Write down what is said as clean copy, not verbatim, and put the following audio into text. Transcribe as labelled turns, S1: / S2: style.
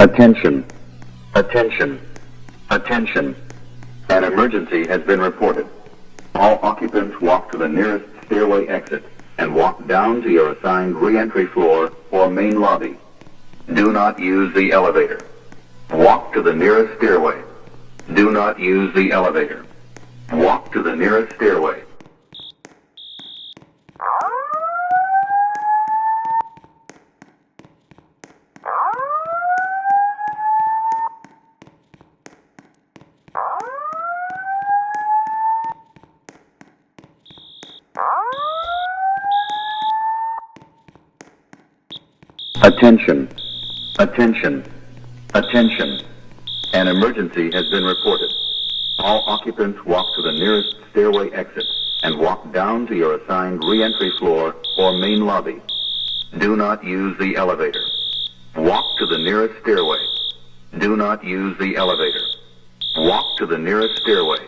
S1: Attention, attention, attention. An emergency has been reported. All occupants walk to the nearest stairway exit and walk down to your assigned re-entry floor or main lobby. Do not use the elevator. Walk to the nearest stairway. Do not use the elevator. Walk to the nearest stairway. Attention, attention, attention. An emergency has been reported. All occupants walk to the nearest stairway exit and walk down to your assigned re-entry floor or main lobby. Do not use the elevator. Walk to the nearest stairway. Do not use the elevator. Walk to the nearest stairway.